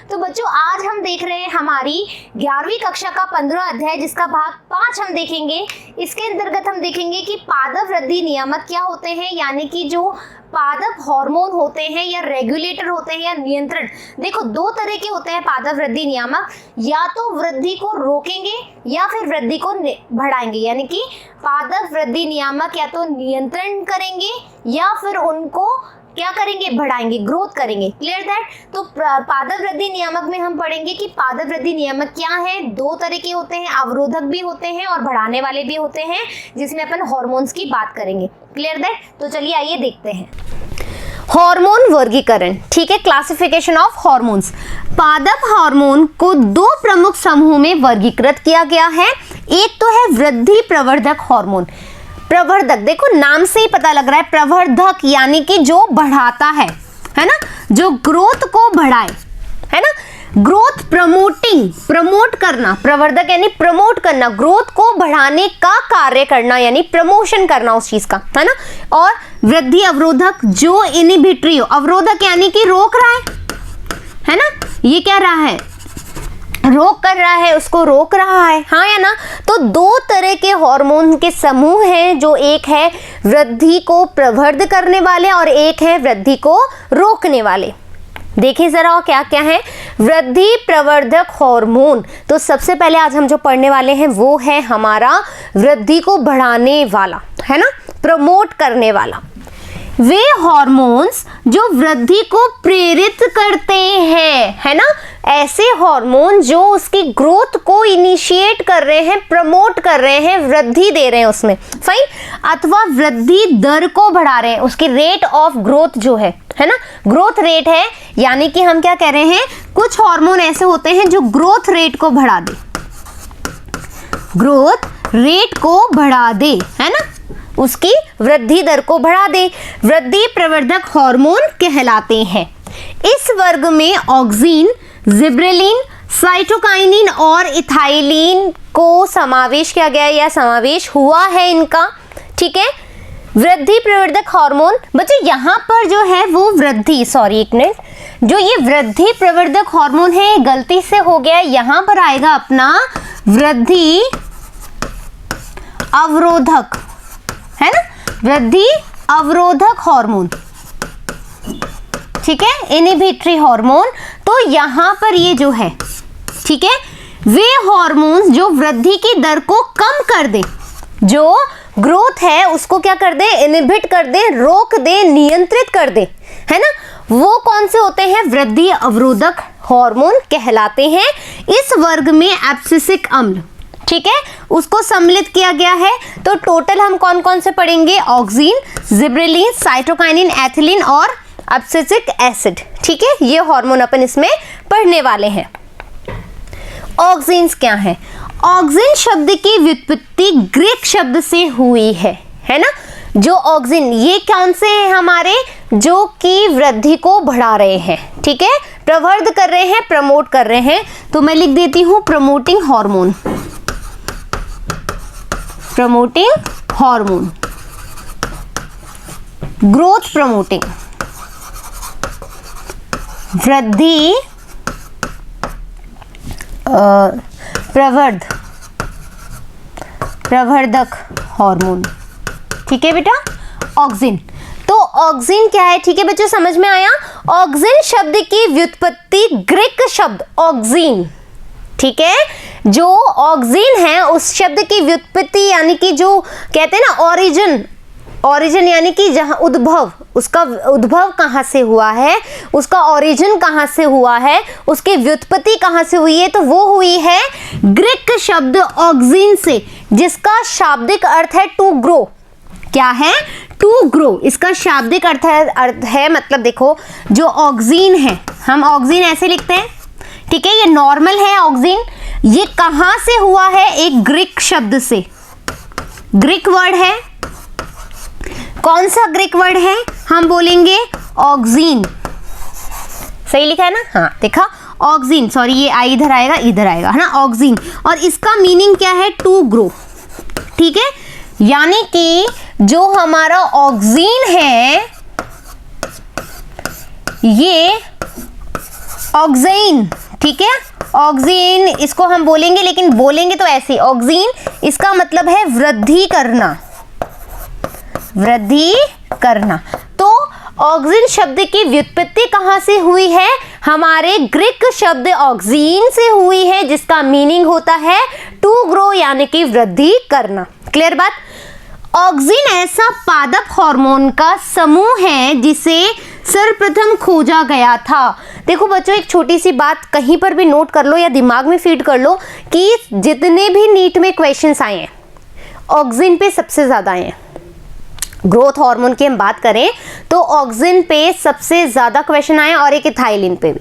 तो बच्चों आज हम देख रहे हैं हमारी 11वीं कक्षा का 15वां अध्याय जिसका भाग 5 हम देखेंगे। इसके अंतर्गत हम देखेंगे कि पादप वृद्धि नियामक क्या होते हैं, यानी कि जो पादप हार्मोन होते हैं या रेगुलेटर होते हैं या नियंत्रण। देखो दो तरह के होते हैं पादप वृद्धि नियामक, या तो वृद्धि को रोकेंगे या फिर वृद्धि को बढ़ाएंगे। यानी कि पादप वृद्धि नियामक या तो नियंत्रण करेंगे या फिर उनको क्या करेंगे, बढ़ाएंगे, ग्रोथ करेंगे। Clear that. तो पादप वृद्धि नियामक में हम पढ़ेंगे कि पादप वृद्धि नियामक क्या है। दो तरह के होते हैं, अवरोधक भी होते हैं और बढ़ाने वाले भी होते हैं, जिसमें अपन हार्मोन्स की बात करेंगे। Clear that. तो चलिए आइए देखते हैं हार्मोन वर्गीकरण। ठीक है, क्लासिफिकेशन ऑफ हार्मोन्स। पादप हार्मोन को दो प्रमुख समूह में वर्गीकृत किया गया है। एक तो है वृद्धि प्रवर्धक हार्मोन। प्रवर्धक, देखो नाम से ही पता लग रहा है, प्रवर्धक यानी कि जो बढ़ाता है ना, जो ग्रोथ को बढ़ाए, है ना, ग्रोथ प्रमोटिंग, प्रमोट करना। प्रवर्धक यानी प्रमोट करना, ग्रोथ को बढ़ाने का कार्य करना, यानी प्रमोशन करना उस चीज का, है ना। और वृद्धि अवरोधक जो इनहिबिटरी, अवरोधक यानी कि रोक रहा है ना, ये क्या रहा है, रोक कर रहा है, उसको रोक रहा है, हाँ या ना। तो दो तरह के हार्मोन के समूह हैं, जो एक है वृद्धि को प्रवर्ध करने वाले और एक है वृद्धि को रोकने वाले। देखिए जरा क्या क्या है वृद्धि प्रवर्धक हार्मोन। तो सबसे पहले आज हम जो पढ़ने वाले हैं वो है हमारा वृद्धि को बढ़ाने वाला, है ना, प्रमोट करने वाला। वे हार्मोन्स जो वृद्धि को प्रेरित करते हैं, है ना, ऐसे हार्मोन जो उसकी ग्रोथ को इनिशिएट कर रहे हैं, प्रमोट कर रहे हैं, वृद्धि दे रहे हैं उसमें, फाइन, अथवा वृद्धि दर को बढ़ा रहे हैं, उसकी रेट ऑफ ग्रोथ जो है ना, ग्रोथ रेट है। यानी कि हम क्या कह रहे हैं, कुछ हार्मोन ऐसे होते हैं जो ग्रोथ रेट को बढ़ा दे, ग्रोथ रेट को बढ़ा दे, है ना, उसकी वृद्धि दर को बढ़ा दे, वृद्धि प्रवर्धक हार्मोन कहलाते हैं। इस वर्ग में ऑक्सिन, जिब्रेलिन, साइटोकाइनिन और इथाइलिन को समावेश किया गया या समावेश हुआ है इनका। ठीक है, वृद्धि प्रवर्धक हार्मोन बच्चे यहाँ पर जो है वो वृद्धि, सॉरी एक मिनट, जो ये वृद्धि प्रवर्धक हार्मोन है गलती से हो गया, यहाँ पर आएगा अपना वृद्धि अवरोधक, है ना, वृद्धि अवरोधक हार्मोन। ठीक है, इनहिबिटरी हार्मोन। तो यहां पर ये जो है, ठीक है, वे हार्मोन्स जो वृद्धि की दर को कम कर दे, जो ग्रोथ है उसको क्या कर दे, इनहिबिट कर दे, रोक दे, नियंत्रित कर दे, है ना, वो कौन से होते हैं, वृद्धि अवरोधक हार्मोन कहलाते हैं। इस वर्ग में एब्सिसिक अम्ल, ठीक है, उसको सम्मिलित किया गया है। तो टोटल हम कौन कौन से पढ़ेंगे, ऑक्सिन, जिब्रेलिन, साइटोकाइनिन, एथिलीन और एब्सिसिक एसिड। ठीक है, ये हार्मोन अपन इसमें पढ़ने वाले हैं। ऑक्सिन्स क्या है, ऑक्सिन शब्द की व्युत्पत्ति ग्रीक शब्द से हुई है ना। जो ऑक्सिन, ये कौन से हैं हमारे, जो कि वृद्धि को बढ़ा रहे हैं, ठीक है, प्रवर्ध कर रहे हैं, प्रमोट कर रहे हैं। तो मैं लिख देती हूं promoting hormone, promoting hormone, growth promoting, वृद्धि प्रवर्धक हार्मोन। ठीक है बेटा, ऑक्सिन। तो ऑक्सिन क्या है, ठीक है बच्चों, समझ में आया। ऑक्सिन शब्द की व्युत्पत्ति ग्रीक शब्द ऑक्सिन, ठीक है, जो ऑक्सिन है उस शब्द की व्युत्पत्ति यानी कि जो कहते हैं ना ओरिजिन, ओरिजिन यानी कि जहां उद्भव, उसका उद्भव कहां से हुआ है, उसका ओरिजिन कहां से हुआ है, उसकी व्युत्पत्ति कहां से हुई है, तो वो हुई है ग्रीक शब्द ऑक्सिन से, जिसका शाब्दिक अर्थ है टू ग्रो। क्या है, टू ग्रो, इसका शाब्दिक अर्थ है मतलब देखो जो ऑक्सिन है, हम ऑक्सिन ऐसे लिखते हैं, ठीक है, ये नॉर्मल है ऑक्सिन, ये कहां से हुआ है, एक ग्रीक शब्द से, ग्रीक वर्ड है, कौन सा ग्रीक वर्ड है, हम बोलेंगे ऑक्सिन, सही लिखा है ना, हाँ देखा, ऑक्सिन, सॉरी ये आई इधर आएगा, इधर आएगा, है ना, ऑक्सिन, और इसका मीनिंग क्या है, टू ग्रो। ठीक है, यानी कि जो हमारा ऑक्सिन है ये ऑक्सीन, ठीक है, ऑक्सीन इसको हम बोलेंगे, लेकिन बोलेंगे तो ऐसे, ऑक्सीन इसका मतलब है वृद्धि करना, वृद्धि करना। तो ऑक्सीन शब्द की व्युत्पत्ति कहां से हुई है? हमारे ग्रीक शब्द ऑक्सीन से हुई है, जिसका मीनिंग होता है टू ग्रो, यानी कि वृद्धि करना। क्लियर बात? ऑक्सीन ऐसा पादप हार्मोन का समूह है जिसे सर्वप्रथम खोजा गया था। देखो बच्चों, एक छोटी सी बात कहीं पर भी नोट कर लो या दिमाग में फीड कर लो कि जितने भी नीट में क्वेश्चंस आए हैं ऑक्सीन पे सबसे ज्यादा आए हैं। ग्रोथ हार्मोन की हम बात करें तो ऑक्सीन पे सबसे ज्यादा क्वेश्चन आए और एक इथाइलिन पे भी,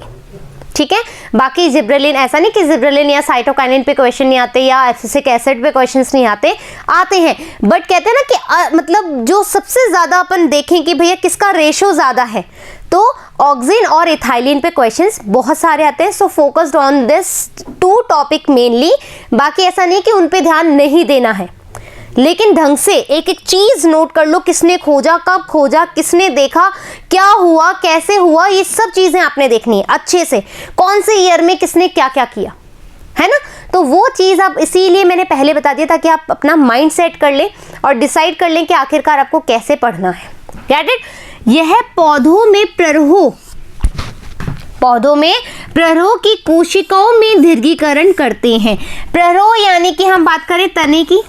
ठीक है। बाकी जिब्रेलिन, ऐसा नहीं कि जिब्रेलिन या साइटोकाइनिन पे क्वेश्चन नहीं आते या एब्सिसिक एसिड पे क्वेश्चंस नहीं आते, आते हैं, बट कहते हैं ना कि मतलब जो सबसे ज्यादा अपन देखें कि भैया किसका रेशो ज्यादा है, तो ऑक्सीन और इथाइलिन पे क्वेश्चंस बहुत सारे आते हैं। So focused on this two topic mainly. बाकी ऐसा नहीं कि उन पे ध्यान नहीं देना है, लेकिन ढंग से एक एक चीज नोट कर लो, किसने खोजा, कब खोजा, किसने देखा, क्या हुआ, कैसे हुआ, ये सब चीजें आपने देखनी है अच्छे से, कौन से ईयर में किसने क्या क्या किया, है ना। तो वो चीज आप, इसीलिए मैंने पहले बता दिया ताकि आप अपना माइंड सेट कर लें और डिसाइड कर लें कि आखिरकार आपको कैसे पढ़ना है। Get it? यह पौधों में प्ररोह की कोशिकाओं में दीर्घीकरण करते हैं। प्ररोह यानी कि हम बात करें तने की,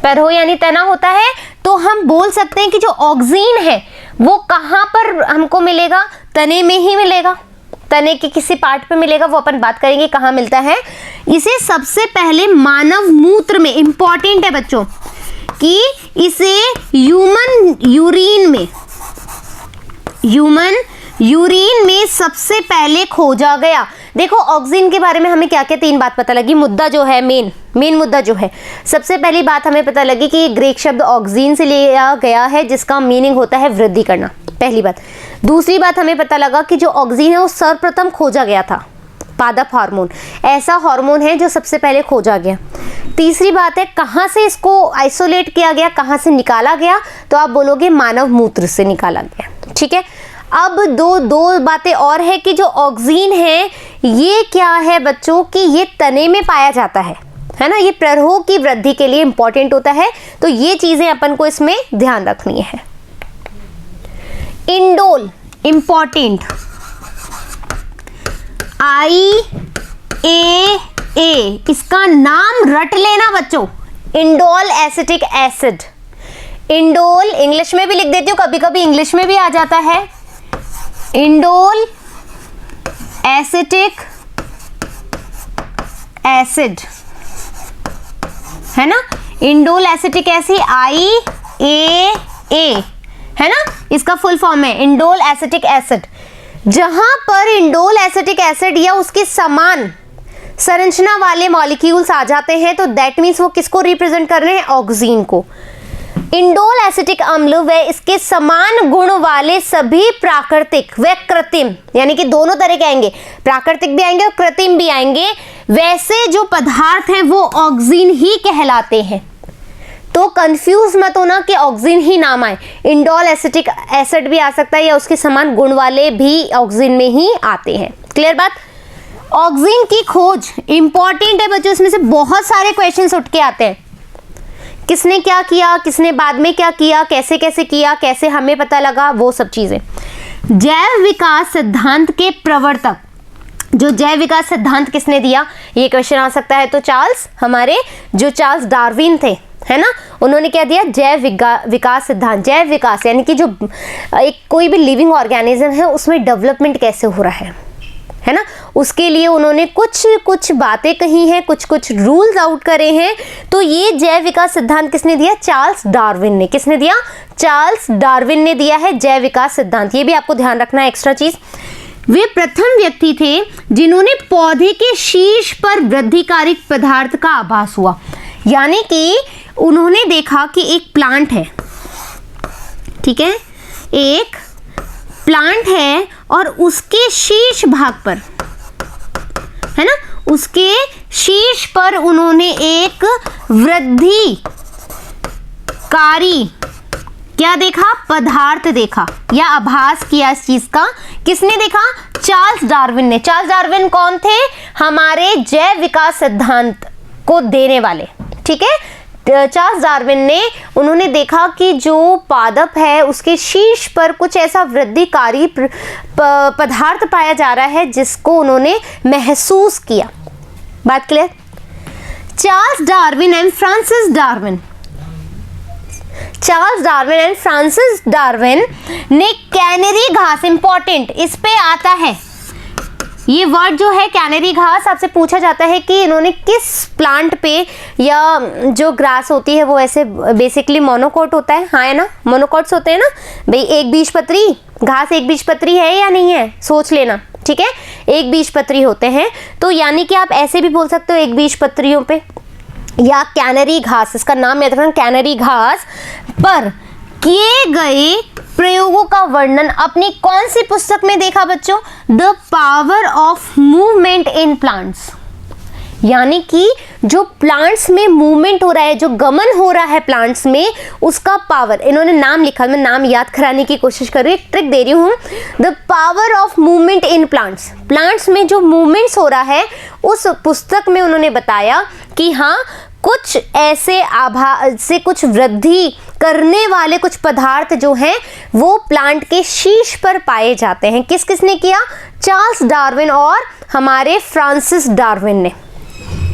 प्ररोह यानी तना होता है, तो हम बोल सकते हैं कि जो ऑक्सीन है वो कहां पर हमको मिलेगा? तने में ही मिलेगा, तने के किसी पार्ट पे मिलेगा, वो अपन बात करेंगे कहां मिलता है। इसे सबसे पहले मानव मूत्र में, इंपॉर्टेंट है बच्चों कि इसे ह्यूमन यूरिन में सबसे पहले खोजा गया। देखो ऑक्सीन के बारे में हमें क्या क्या तीन बात पता लगी। मुद्दा जो है, मेन मुद्दा जो है, सबसे पहली बात हमें पता लगी कि ग्रीक शब्द ऑक्सीन से लिया गया है, जिसका मीनिंग होता है वृद्धि करना, पहली बात। दूसरी बात हमें पता लगा कि जो ऑक्सीन है वो सर्वप्रथम खोजा गया था, पादप हार्मोन ऐसा हार्मोन है जो सबसे पहले खोजा गया। तीसरी बात है कहाँ से इसको आइसोलेट किया गया, कहाँ से निकाला गया, तो आप बोलोगे मानव मूत्र से निकाला गया, ठीक है। अब दो बातें और है कि जो ऑक्सीन है ये क्या है बच्चों, कि ये तने में पाया जाता है ना, ये प्ररोह की वृद्धि के लिए इंपॉर्टेंट होता है। तो ये चीजें अपन को इसमें ध्यान रखनी है। इंडोल, इंपॉर्टेंट, IAA, इसका नाम रट लेना बच्चों, indole acetic acid. Indole English में भी लिख देती हूँ, कभी कभी इंग्लिश में भी आ जाता है, इंडोल एसिटिक एसिड, है ना। इंडोल एसिटिक एसिड IAA, है ना, इसका फुल फॉर्म है इंडोल एसिटिक एसिड। जहां पर इंडोल एसिटिक एसिड या उसके समान संरचना वाले मॉलिक्यूल्स आ जाते हैं तो दैट मीन्स वो किसको रिप्रेजेंट कर रहे हैं? ऑक्सीन को। इंडोल एसिटिक अम्ल व इसके समान गुण वाले सभी प्राकृतिक व कृत्रिम, यानी कि दोनों तरह के आएंगे, प्राकृतिक भी आएंगे और कृत्रिम भी आएंगे, वैसे जो पदार्थ हैं वो ऑक्सीन ही कहलाते हैं। तो कंफ्यूज मत होना कि ऑक्सीन ही नाम आए, इंडोल एसिटिक एसिड भी आ सकता है या उसके समान गुण वाले भी ऑक्सीन में ही आते हैं। क्लियर बात? ऑक्सीन की खोज इंपॉर्टेंट है बच्चों, इसमें से बहुत सारे क्वेश्चंस उठ के आते हैं। किसने क्या किया, किसने बाद में क्या किया, कैसे कैसे किया, कैसे हमें पता लगा, वो सब चीजें। जैव विकास सिद्धांत के प्रवर्तक, जो जैव विकास सिद्धांत किसने दिया, ये क्वेश्चन आ सकता है। तो हमारे जो चार्ल्स डार्विन थे, है ना, उन्होंने क्या दिया? जैव विकास सिद्धांत। जैव विकास यानी कि जो एक कोई भी लिविंग ऑर्गेनिज्म है उसमें डेवलपमेंट कैसे हो रहा है ना, उसके लिए उन्होंने कुछ बातें कही हैं, कुछ रूल्स आउट करे हैं। तो ये जैव विकास सिद्धांत किसने दिया? चार्ल्स डार्विन ने। किसने दिया? चार्ल्स डार्विन ने दिया है जैव विकास सिद्धांत। ये भी आपको ध्यान रखना है, एक्स्ट्रा चीज। वे प्रथम व्यक्ति थे जिन्होंने पौधे के शीर्ष पर वृद्धिकारक पदार्थ का आभास हुआ, यानी कि उन्होंने देखा कि एक प्लांट है, ठीक है, एक प्लांट है और उसके शीर्ष भाग पर, है ना, उसके शीर्ष पर उन्होंने एक वृद्धिकारी क्या देखा? पदार्थ देखा या आभास किया इस चीज का। किसने देखा? चार्ल्स डार्विन ने। चार्ल्स डार्विन कौन थे? हमारे जैव विकास सिद्धांत को देने वाले, ठीक है। चार्ल्स डार्विन ने, उन्होंने देखा कि जो पादप है उसके शीर्ष पर कुछ ऐसा वृद्धिकारी पदार्थ पाया जा रहा है जिसको उन्होंने महसूस किया। बात clear? Charles Darwin and Francis Darwin, Charles Darwin and Francis Darwin ने कैनरी घास, इंपॉर्टेंट इस पे आता है ये वर्ड जो है कैनरी घास, आपसे पूछा जाता है कि इन्होंने किस प्लांट पे, या जो ग्रास होती है वो ऐसे बेसिकली मोनोकोट होता है, हाँ है ना, मोनोकोट्स होते हैं ना भाई, एक बीजपत्री घास, एक बीजपत्री है या नहीं है, सोच लेना, ठीक है, एक बीजपत्री होते हैं। तो यानी कि आप ऐसे भी बोल सकते हो एक बीजपत्रियों पे, या कैनरी घास, इसका नाम याद रखना, कैनरी घास पर किए गए प्रयोगों का वर्णन अपनी कौन सी पुस्तक में देखा बच्चों? The power of movement in plants. यानी कि जो प्लांट्स में मूवमेंट हो रहा है, जो गमन हो रहा है प्लांट्स में, उसका पावर, इन्होंने नाम लिखा, मैं नाम याद कराने की कोशिश कर रही हूँ, ट्रिक दे रही हूँ। The power of movement in plants, plants में जो मूवमेंट्स हो रहा है उस पुस्तक में उन्होंने बताया कि हाँ, कुछ ऐसे आभा से कुछ वृद्धि करने वाले कुछ पदार्थ जो हैं वो प्लांट के शीर्ष पर पाए जाते हैं। किस किसने किया? चार्ल्स डार्विन और हमारे फ्रांसिस डार्विन ने।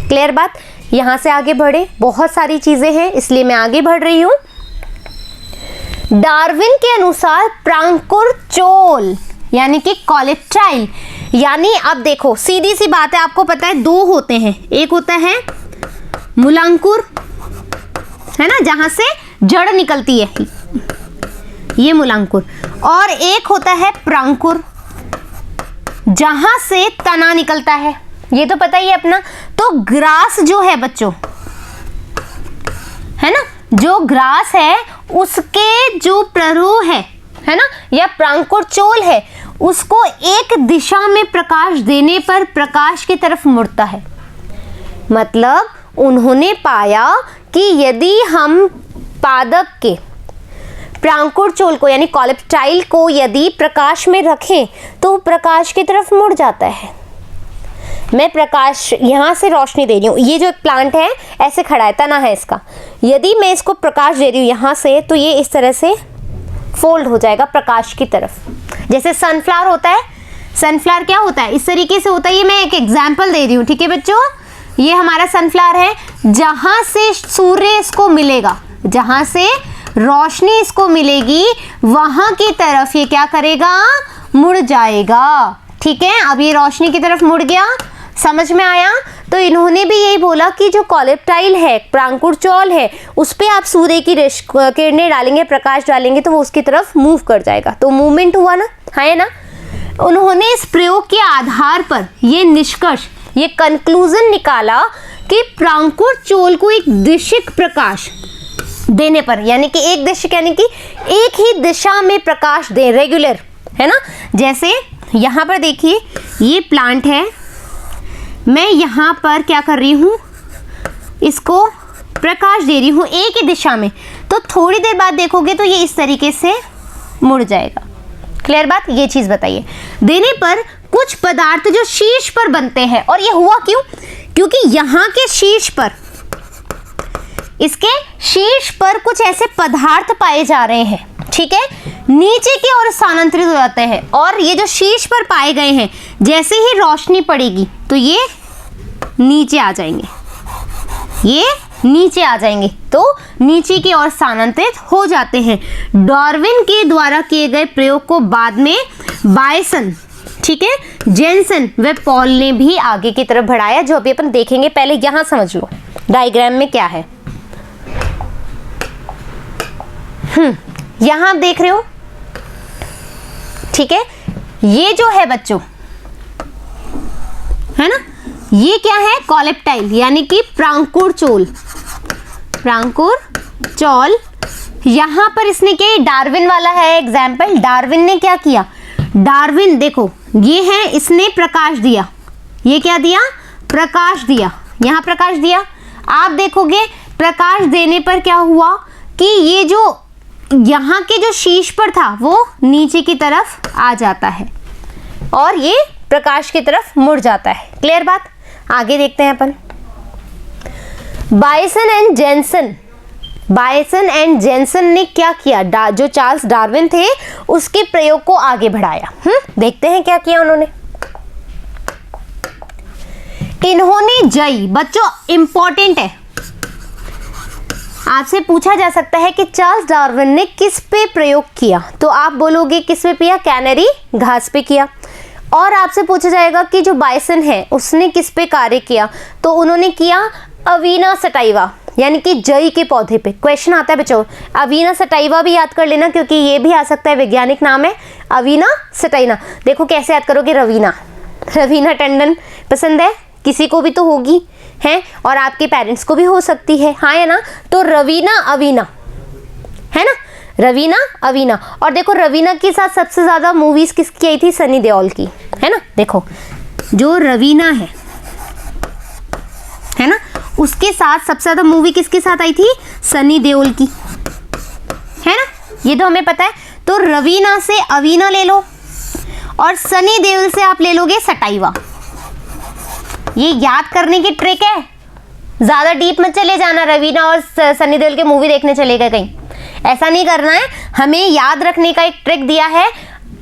क्लियर बात? यहां से आगे बढ़े, बहुत सारी चीजें हैं इसलिए मैं आगे बढ़ रही हूं। डार्विन के अनुसार प्रांकुर चोल यानी कि कॉलेप्टाइल, यानी अब देखो सीधी सी बात है, आपको पता है दो होते हैं, एक होता है मूलांकुर, है ना, जहां से जड़ निकलती है, ये मूलांकुर, और एक होता है प्रांकुर जहां से तना निकलता है, ये तो पता ही है अपना। तो ग्रास जो है बच्चों, है ना, जो ग्रास है उसके जो प्ररोह है ना, या प्रांकुर चोल है, उसको एक दिशा में प्रकाश देने पर प्रकाश की तरफ मुड़ता है। मतलब उन्होंने पाया कि यदि हम पादप के प्रांकुर चोल को यानी कॉलेप्टाइल को यदि प्रकाश में रखें तो प्रकाश की तरफ मुड़ जाता है। मैं प्रकाश यहाँ से रोशनी दे रही हूँ, ये जो प्लांट है ऐसे खड़ा है, तना है इसका, यदि मैं इसको प्रकाश दे रही हूँ यहाँ से तो ये इस तरह से फोल्ड हो जाएगा प्रकाश की तरफ। जैसे सनफ्लावर होता है, सनफ्लावर क्या होता है, इस तरीके से होता है। ये मैं एक एग्जाम्पल दे रही हूँ, ठीक है बच्चों, ये हमारा सनफ्लावर है, जहां से सूर्य इसको मिलेगा, जहां से रोशनी इसको मिलेगी वहां की तरफ ये क्या करेगा? मुड़ जाएगा। ठीक है, अब ये रोशनी की तरफ मुड़ गया, समझ में आया? तो इन्होंने भी यही बोला कि जो कॉलेप्टाइल है, प्रांकुर चोल है, उस पर आप सूर्य की किरणें डालेंगे, प्रकाश डालेंगे तो वो उसकी तरफ मूव कर जाएगा। तो मूवमेंट हुआ ना, है ना। उन्होंने इस प्रयोग के आधार पर ये निष्कर्ष, ये कंक्लूजन निकाला कि प्रांकुर चोल को एक दिशिक प्रकाश देने पर, यानी कि एक दिशिक यानी कि एक ही दिशा में प्रकाश दे, रेगुलर, है ना। जैसे यहाँ पर देखिए ये प्लांट है, मैं यहाँ पर क्या कर रही हूँ, इसको प्रकाश दे रही हूँ एक ही दिशा में, तो थोड़ी देर बाद देखोगे तो ये इस तरीके से मुड़ जाएगा। क्लियर बात? ये चीज बताइए। देने पर कुछ पदार्थ जो शीर्ष पर बनते हैं, और ये हुआ क्यों? क्योंकि यहाँ के शीर्ष पर, इसके शीर्ष पर कुछ ऐसे पदार्थ पाए जा रहे हैं, ठीक है, नीचे की ओर स्थानांतरित हो जाते हैं, और ये जो शीर्ष पर पाए गए हैं जैसे ही रोशनी पड़ेगी तो ये नीचे आ जाएंगे, ये नीचे आ जाएंगे, तो नीचे की ओर स्थानांतरित हो जाते हैं। डार्विन के द्वारा किए गए प्रयोग को बाद में बायसन, ठीक है, जेनसन व पॉल ने भी आगे की तरफ बढ़ाया, जो अभी अपन देखेंगे। पहले यहां समझ लो डायग्राम में क्या है। यहां आप देख रहे हो, ठीक है, ये जो है बच्चों, है ना, ये क्या है? कॉलेप्टाइल यानी कि प्रांकुर चोल, प्रांकुर चोल। यहां पर इसने क्या, डार्विन वाला है एग्जाम्पल। डार्विन ने क्या किया? डार्विन देखो ये है, इसने प्रकाश दिया, ये क्या दिया? प्रकाश दिया, यहां प्रकाश दिया। आप देखोगे प्रकाश देने पर क्या हुआ कि ये जो यहाँ के जो शीर्ष पर था वो नीचे की तरफ आ जाता है और ये प्रकाश की तरफ मुड़ जाता है। क्लियर बात? आगे देखते हैं अपन। बायसन एंड जेनसन ने क्या किया? जो चार्ल्स डार्विन थे उसके प्रयोग को आगे बढ़ाया। देखते हैं क्या किया उन्होंने। इन्होंने जई, बच्चों इंपॉर्टेंट है, आपसे पूछा जा सकता है कि चार्ल्स डार्विन ने किस पे प्रयोग किया, तो आप बोलोगे किस पे किया? कैनरी घास पे किया। और आपसे पूछा जाएगा कि जो बायसन है उसने किस पे कार्य किया, तो उन्होंने किया अवीना सटाइवा यानी कि जई के पौधे पे। क्वेश्चन आता है बच्चों, अवीना सटाइवा भी याद कर लेना क्योंकि ये भी आ सकता है, वैज्ञानिक नाम है अवीना सटाइना। देखो कैसे याद करोगे, रवीना टंडन पसंद है किसी को भी तो होगी है, और आपके पेरेंट्स को भी हो सकती है, हाँ या ना? तो रवीना अवीना है ना, रवीना अवीना। और देखो रवीना के साथ सबसे ज्यादा मूवीज किसकी आई थी? सनी देओल की, है ना। देखो जो रवीना है ना, उसके साथ सबसे ज्यादा मूवी किसके साथ आई थी? सनी देओल की, है ना, ये तो हमें पता है। तो रवीना से अवीना ले लो और सनी देओल से आप ले लोगे सटाइवा। ये याद करने की ट्रिक है, ज्यादा डीप मत चले जाना, रवीना और सनी देओल के मूवी देखने चले गए कहीं, ऐसा नहीं करना है। हमें याद रखने का एक ट्रिक दिया है,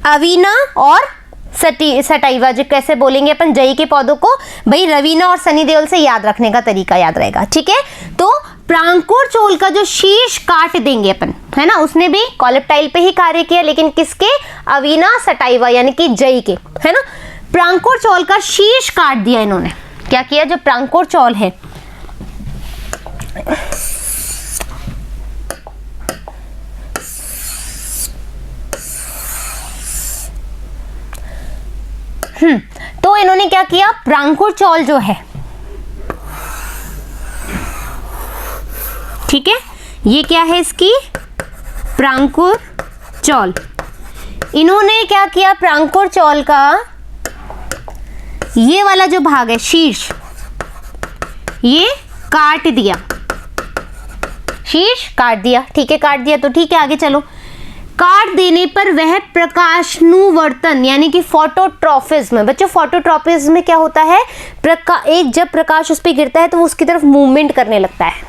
अवीना और सटाइवा, जो कैसे बोलेंगे अपन जई के पौधों को, भाई रवीना और सनी देओल से याद रखने का तरीका याद रहेगा, ठीक है। तो प्रांकुर चोल का जो शीर्ष काट देंगे अपन, है ना, उसने भी कॉलेप्टाइल पे ही कार्य किया, लेकिन किसके? अवीना सटाइवा यानी कि जई के, है ना। प्रांकुर चोल का शीर्ष काट दिया इन्होंने। क्या किया? जो प्रांकुर चोल है, तो इन्होंने क्या किया? प्रांकुर चौल जो है, ठीक है, ये क्या है इसकी? प्रांकुर चौल। इन्होंने क्या किया? प्रांकुर चौल का ये वाला जो भाग है शीर्ष, ये काट दिया, शीर्ष काट दिया, ठीक है, काट दिया तो ठीक है, आगे चलो। काट देने पर वह प्रकाशानुवर्तन यानी कि फोटोट्रॉपिज्म, बच्चों फोटोट्रॉपिज्म में क्या होता है? जब प्रकाश उस पर गिरता है तो वो उसकी तरफ मूवमेंट करने लगता है।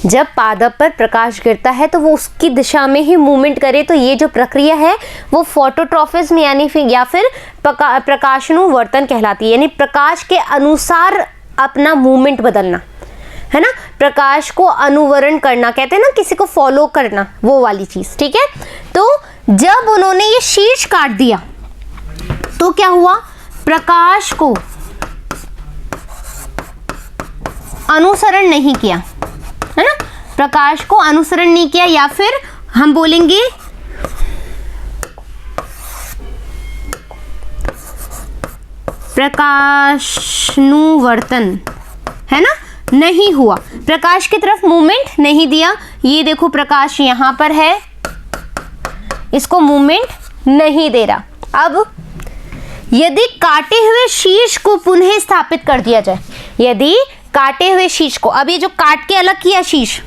जब पादप पर प्रकाश गिरता है तो वो उसकी दिशा में ही मूवमेंट करे, तो ये जो प्रक्रिया है वो फोटोट्रॉपिज्म यानी या फिर प्रकाशानुवर्तन कहलाती है, यानी प्रकाश के अनुसार अपना मूवमेंट बदलना, है ना, प्रकाश को अनुवरण करना कहते हैं ना, किसी को फॉलो करना, वो वाली चीज, ठीक है। तो जब उन्होंने ये शीर्ष काट दिया तो क्या हुआ? प्रकाश को अनुसरण नहीं किया, है ना, प्रकाश को अनुसरण नहीं किया, या फिर हम बोलेंगे प्रकाशानुवर्तन, है ना, नहीं हुआ, प्रकाश की तरफ मूवमेंट नहीं दिया। ये देखो प्रकाश यहां पर है, इसको मूवमेंट नहीं दे रहा। अब यदि काटे हुए शीर्ष को पुनः स्थापित कर दिया जाए, यदि काटे हुए शीर्ष को, अब ये जो काट के अलग किया शीर्ष,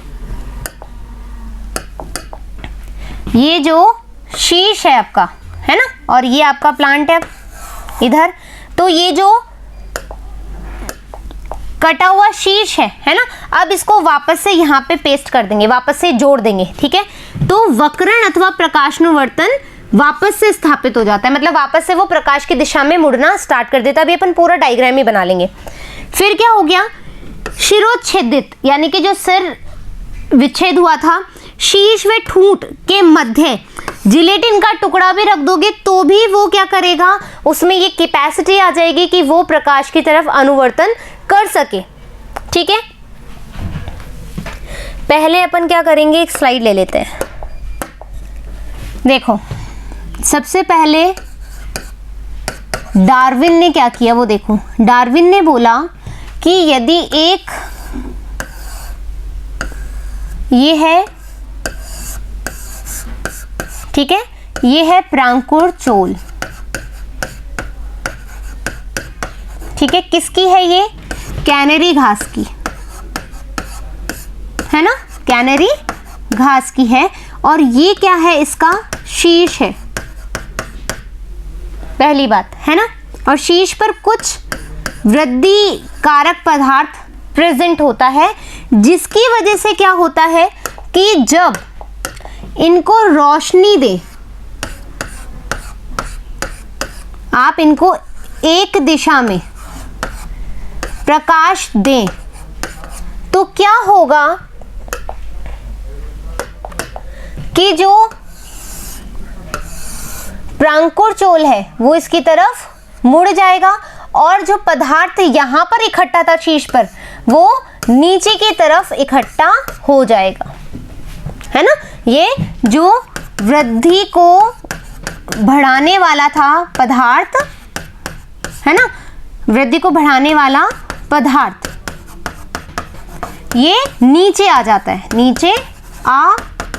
ये जो शीर्ष है आपका, है ना, और ये आपका प्लांट है इधर, तो ये जो कटा हुआ शीर्ष है ना, अब इसको वापस से यहाँ पे पेस्ट कर देंगे, वापस से जोड़ देंगे, ठीक है। तो वक्रण अथवा प्रकाशानुवर्तन वापस से स्थापित हो जाता है, मतलब वापस से वो प्रकाश की दिशा में मुड़ना स्टार्ट कर देता है। अभी अपन पूरा डायग्राम ही बना लेंगे। फिर क्या हो गया? शिरोच्छेदित यानी कि जो सिर विच्छेद हुआ था, शीर्ष व ठूंठ के मध्य जिलेटिन का टुकड़ा भी रख दोगे तो भी वो क्या करेगा? उसमें ये कैपेसिटी आ जाएगी कि वो प्रकाश की तरफ अनुवर्तन कर सके, ठीक है। पहले अपन क्या करेंगे, एक स्लाइड ले लेते हैं। देखो सबसे पहले डार्विन ने क्या किया वो देखो, डार्विन ने बोला कि यदि एक ये है, ठीक है, ये है प्रांकुर चोल, ठीक है, किसकी है ये? कैनरी घास की, है ना, कैनरी घास की है। और ये क्या है, इसका शीर्ष है, पहली बात है ना। और शीर्ष पर कुछ वृद्धि कारक पदार्थ प्रेजेंट होता है, जिसकी वजह से क्या होता है कि जब इनको रोशनी दे, आप इनको एक दिशा में प्रकाश दें, तो क्या होगा कि जो प्रांकुरचोल है वो इसकी तरफ मुड़ जाएगा और जो पदार्थ यहां पर इकट्ठा था शीर्ष पर वो नीचे की तरफ इकट्ठा हो जाएगा, है ना। ये जो वृद्धि को बढ़ाने वाला था पदार्थ, है ना, वृद्धि को बढ़ाने वाला पदार्थ ये नीचे आ जाता है, नीचे आ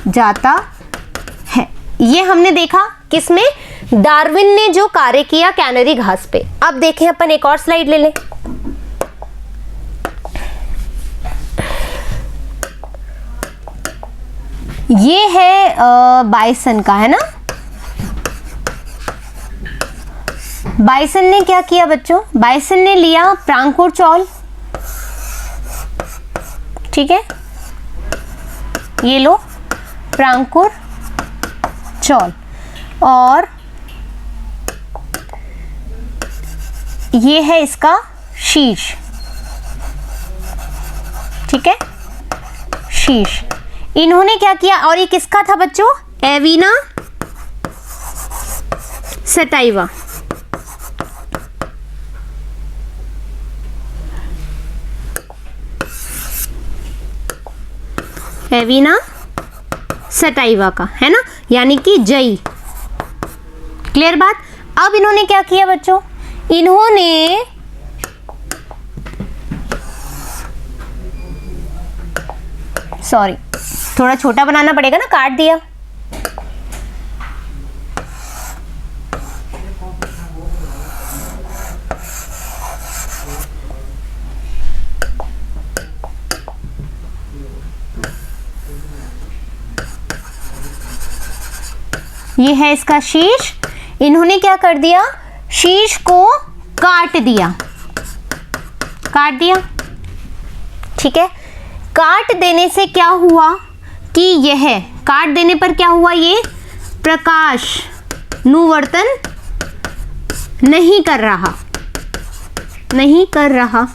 जाता है। ये हमने देखा किसमें, डार्विन ने जो कार्य किया कैनरी घास पे। अब देखें अपन एक और स्लाइड ले लें। ये है बाइसन का, है ना। बाइसन ने क्या किया बच्चों, बाइसन ने लिया प्रांकुरचौल, ठीक है, ये लो प्रांकुरचौल, और ये है इसका शीर्ष, ठीक है, शीर्ष। इन्होंने क्या किया, और ये किसका था बच्चों, एविना सटाइवा, एविना सटाइवा का, है ना, यानी कि जई। क्लियर बात। अब इन्होंने क्या किया बच्चों, इन्होंने सॉरी थोड़ा छोटा बनाना पड़ेगा ना, काट दिया। ये है इसका शीर्ष। इन्होंने क्या कर दिया, शीर्ष को काट दिया, काट दिया, ठीक है। काट देने से क्या हुआ कि यह, काट देने पर क्या हुआ, ये प्रकाश नुवर्तन नहीं कर रहा, नहीं कर रहा,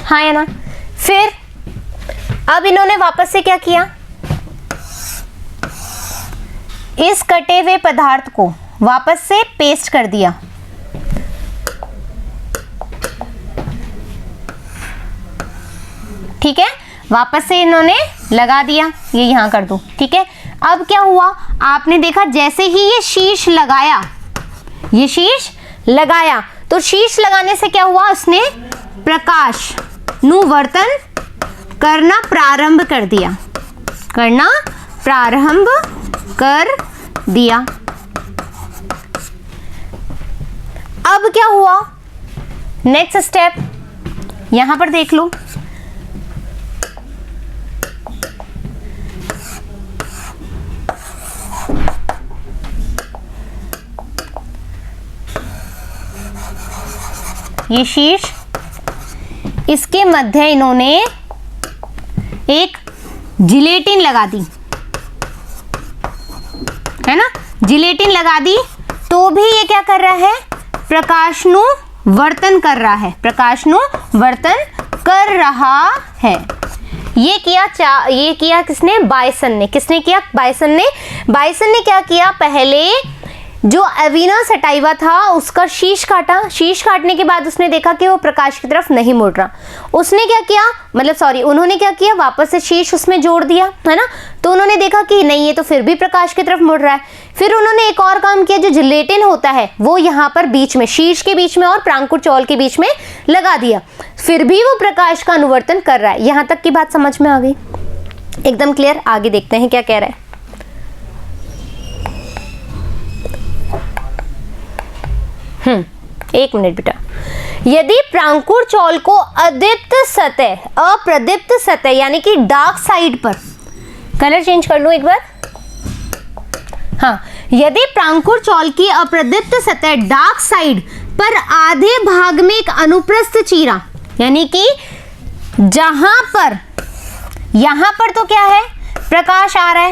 हाँ या ना। फिर अब इन्होंने वापस से क्या किया, इस कटे हुए पदार्थ को वापस से पेस्ट कर दिया, ठीक है, वापस से इन्होंने लगा दिया, ये यहां कर दो, ठीक है। अब क्या हुआ, आपने देखा जैसे ही ये शीर्ष लगाया, ये शीर्ष लगाया, तो शीर्ष लगाने से क्या हुआ, उसने प्रकाश नुवर्तन करना प्रारंभ कर दिया, करना प्रारंभ कर दिया। अब क्या हुआ, नेक्स्ट स्टेप यहां पर देख लो, ये शीर्ष, इसके मध्य इन्होंने एक जिलेटिन लगा दी, है ना, जिलेटिन लगा दी, तो भी ये क्या कर रहा है, प्रकाशनु वर्तन कर रहा है, प्रकाशनु वर्तन कर रहा है। ये किया किसने, बाइसन ने। किसने किया, बाइसन ने। बाइसन ने क्या किया, पहले जो एविना सटाइवा था उसका शीर्ष काटा, शीर्ष काटने के बाद उसने देखा कि वो प्रकाश की तरफ नहीं मुड़ रहा, उसने क्या किया, मतलब सॉरी उन्होंने क्या किया, वापस से शीर्ष उसमें जोड़ दिया, है ना। तो उन्होंने देखा कि नहीं, ये तो फिर भी प्रकाश की तरफ मुड़ रहा है। फिर उन्होंने एक और काम किया, जो जिलेटिन होता है वो यहाँ पर बीच में, शीर्ष के बीच में और प्रांकुरचौल के बीच में लगा दिया, फिर भी वो प्रकाश का अनुवर्तन कर रहा है। यहाँ तक की बात समझ में आ गई, एकदम क्लियर। आगे देखते हैं क्या कह रहा है। एक मिनट बेटा। यदि प्रांकुरचौल को अदीप्त सतह, अप्रदीप्त सतह यानी कि डार्क साइड पर, कलर चेंज कर लो एक बार, हाँ, यदि प्रांकुर चौल की अप्रदीप्त सतह डार्क साइड पर आधे भाग में एक अनुप्रस्थ चीरा, यानी कि जहां पर, यहां पर तो क्या है, प्रकाश आ रहा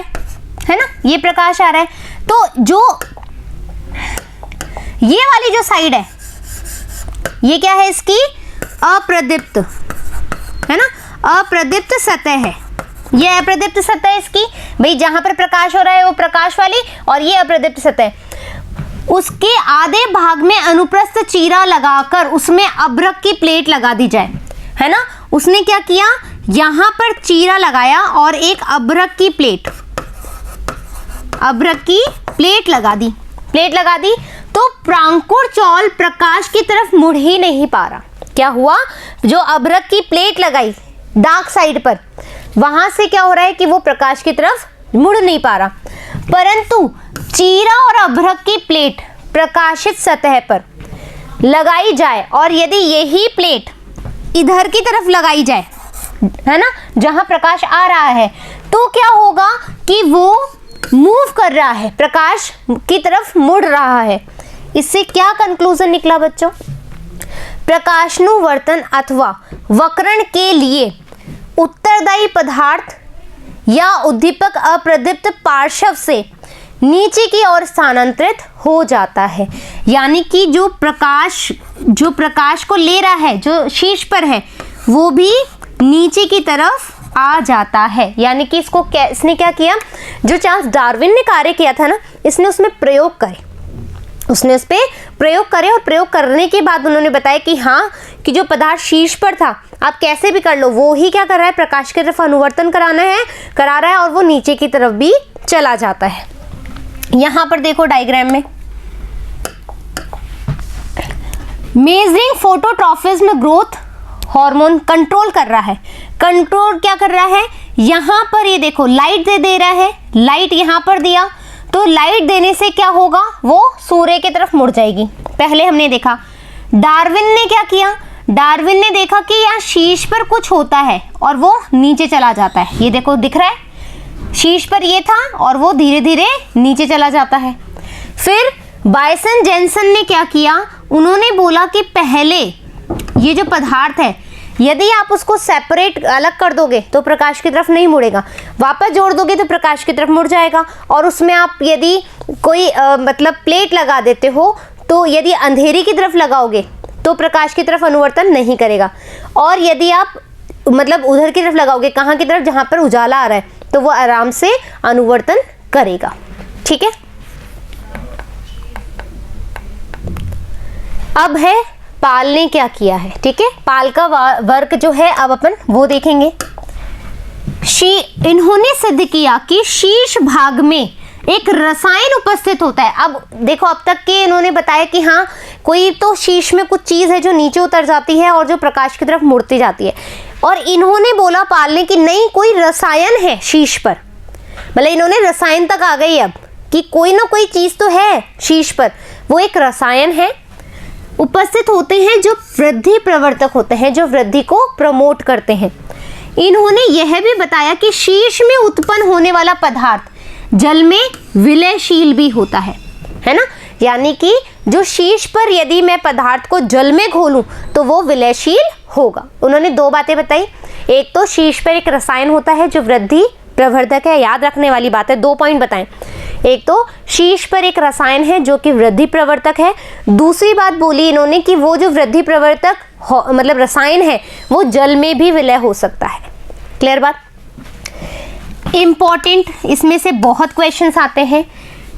है ना, ये प्रकाश आ रहा है, तो जो ये वाली जो साइड है ये क्या है, इसकी अप्रदीप्त है ना, अप्रदीप्त सतह है, ये अप्रदीप्त सतह इसकी, भाई जहां पर प्रकाश हो रहा है वो प्रकाश वाली, और ये अप्रदीप्त सतह, उसके आधे भाग में अनुप्रस्थ चीरा लगाकर उसमें अभ्रक की प्लेट लगा दी जाए, है ना। उसने क्या किया, यहां पर चीरा लगाया और एक अभ्रक की प्लेट लगा दी, तो प्रांकुर चौल प्रकाश की तरफ मुड़ ही नहीं पा रहा। क्या हुआ, जो अभ्रक की प्लेट लगाई डार्क साइड पर, वहां से क्या हो रहा है कि वो प्रकाश की तरफ मुड़ नहीं पा रहा, परंतु चीरा और अभ्रक की प्लेट प्रकाशित सतह पर लगाई जाए और यदि यही प्लेट इधर की तरफ लगाई जाए, है ना, जहां प्रकाश आ रहा है, तो क्या होगा कि वो मूव कर रहा है, प्रकाश की तरफ मुड़ रहा है। इससे क्या कंक्लूजन निकला बच्चों, प्रकाशनुवर्तन अथवा वक्रण के लिए उत्तरदायी पदार्थ या उद्दीपक अप्रदीप्त पार्श्व से नीचे की ओर स्थानांतरित हो जाता है, यानी कि जो प्रकाश को ले रहा है, जो शीर्ष पर है, वो भी नीचे की तरफ आ जाता है। यानी कि इसने क्या किया, जो चार्ल्स डार्विन ने कार्य किया था ना, इसने उसमें प्रयोग करे, उसने उस पर प्रयोग करे, और प्रयोग करने के बाद उन्होंने बताया कि हाँ, कि जो पदार्थ शीर्ष पर था, आप कैसे भी कर लो, वो ही क्या कर रहा है, प्रकाश की तरफ अनुवर्तन करा रहा है, और वो नीचे की तरफ भी चला जाता है। यहां पर देखो डायग्राम में, मेजरिंग फोटोट्रॉफिज्म ग्रोथ हार्मोन कंट्रोल कर रहा है। कंट्रोल क्या कर रहा है, यहां पर ये देखो लाइट दे रहा है, लाइट यहां पर दिया, तो लाइट देने से क्या होगा, वो सूर्य की तरफ मुड़ जाएगी। पहले हमने देखा डार्विन ने क्या किया, डार्विन ने देखा कि यहाँ शीर्ष पर कुछ होता है और वो नीचे चला जाता है, ये देखो दिख रहा है, शीर्ष पर ये था और वो धीरे धीरे नीचे चला जाता है। फिर बायसन जेनसन ने क्या किया, उन्होंने बोला कि पहले ये जो पदार्थ है, यदि आप उसको सेपरेट अलग कर दोगे तो प्रकाश की तरफ नहीं मुड़ेगा, वापस जोड़ दोगे तो प्रकाश की तरफ मुड़ जाएगा, और उसमें आप यदि कोई मतलब प्लेट लगा देते हो, तो यदि अंधेरी की तरफ लगाओगे तो प्रकाश की तरफ अनुवर्तन नहीं करेगा, और यदि आप मतलब उधर की तरफ लगाओगे, कहाँ की तरफ, जहाँ पर उजाला आ रहा है, तो वो आराम से अनुवर्तन करेगा। ठीक है, अब है पाल ने क्या किया है। ठीक है, पाल का वर्क जो है अब अपन वो देखेंगे। इन्होंने सिद्ध किया कि शीर्ष भाग में एक रसायन उपस्थित होता है। अब देखो, अब तक के इन्होंने बताया कि हाँ, कोई तो शीर्ष में कुछ चीज है जो नीचे उतर जाती है और जो प्रकाश की तरफ मुड़ती जाती है, और इन्होंने बोला पाल ने कि नहीं, कोई रसायन है शीर्ष पर, मतलब इन्होंने रसायन तक आ गई अब कि कोई ना कोई चीज तो है शीर्ष पर, वो एक रसायन है, उपस्थित होते हैं जो वृद्धि प्रवर्तक होते हैं, जो वृद्धि को प्रमोट करते हैं। इन्होंने यह भी बताया कि शीर्ष में उत्पन्न होने वाला पदार्थ जल में विलयशील भी होता है ना, यानी कि जो शीर्ष पर यदि मैं पदार्थ को जल में घोलूं तो वो विलयशील होगा। उन्होंने दो बातें बताई, एक तो शीर्ष पर एक रसायन होता है जो वृद्धि प्रवर्धक है, याद रखने वाली बात है, 2 पॉइंट बताएं। एक तो शीर्ष पर एक रसायन है जो कि वृद्धि प्रवर्तक है, दूसरी बात बोली इन्होंने कि वो जो वृद्धि प्रवर्तक मतलब रसायन है वो जल में भी विलय हो सकता है। क्लियर बात। इंपॉर्टेंट, इसमें से बहुत क्वेश्चंस आते हैं।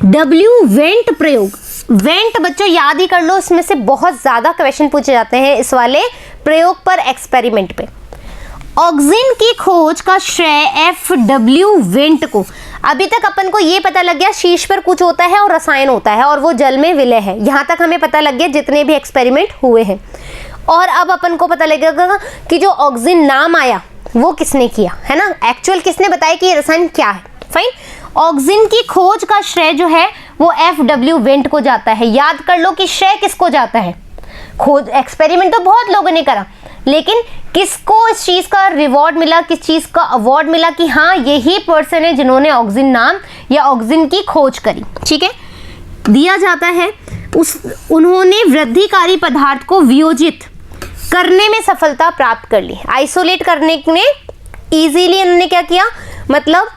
डब्ल्यू वेंट प्रयोग, वेंट बच्चों याद ही कर लो, इसमें से बहुत ज्यादा क्वेश्चन पूछे जाते हैं इस वाले प्रयोग पर, एक्सपेरिमेंट पे। ऑक्सीजन की खोज का श्रेय एफ.डब्ल्यू. वेंट को। अभी तक अपन को ये पता लग गया शीर्ष पर कुछ होता है और रसायन होता है और वो जल में विलय है, यहाँ तक हमें पता लग गया जितने भी एक्सपेरिमेंट हुए हैं। और अब अपन को पता लगेगा कि जो ऑक्सीजन नाम आया वो किसने किया, है ना, एक्चुअल किसने बताया कि ये रसायन क्या है। फाइन, ऑक्सीजन की खोज का श्रेय जो है वो एफ.डब्ल्यू. वेंट को जाता है। याद कर लो कि श्रेय किसको जाता है, खोज एक्सपेरिमेंट तो बहुत लोगों ने करा, लेकिन किसको इस चीज का रिवॉर्ड मिला, किस चीज का अवार्ड मिला कि हाँ यही पर्सन है जिन्होंने ऑक्सिन नाम या ऑक्सिन की खोज करी। ठीक है, दिया जाता है उन्होंने वृद्धिकारी पदार्थ को वियोजित करने में सफलता प्राप्त कर ली। आइसोलेट करने में इजीली उन्होंने क्या किया, मतलब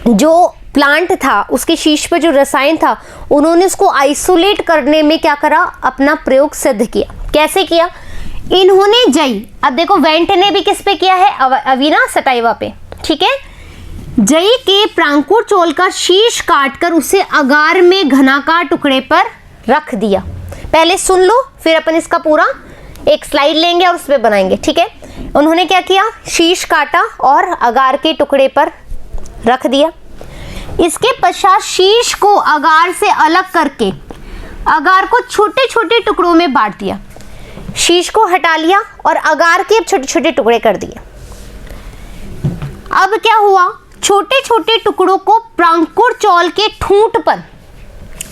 जो प्लांट था उसके शीश पर जो रसायन था उन्होंने उसको आइसोलेट करने में क्या करा, अपना प्रयोग सिद्ध किया। कैसे किया, इन्होंने जई, अब देखो वेंट ने भी किस पे किया है, अवीना सटाइवा पे। ठीक है, जई के प्रांकुर चौल का शीश काटकर उसे अगार में घनाकार टुकड़े पर रख दिया। पहले सुन लो, फिर अपन इसका पूरा एक स्लाइड लेंगे और उस पर बनाएंगे। ठीक है, उन्होंने क्या किया, शीश काटा और अगार के टुकड़े पर रख दिया। इसके पश्चात शीश को अगार से अलग करके अगार को छोटे छोटे टुकड़ों में बांट दिया। शीश को हटा लिया और अगार के छोटे छोटे टुकड़े कर दिए। अब क्या हुआ, छोटे छोटे टुकड़ों को प्रांकुर चौल के ठूंठ पर,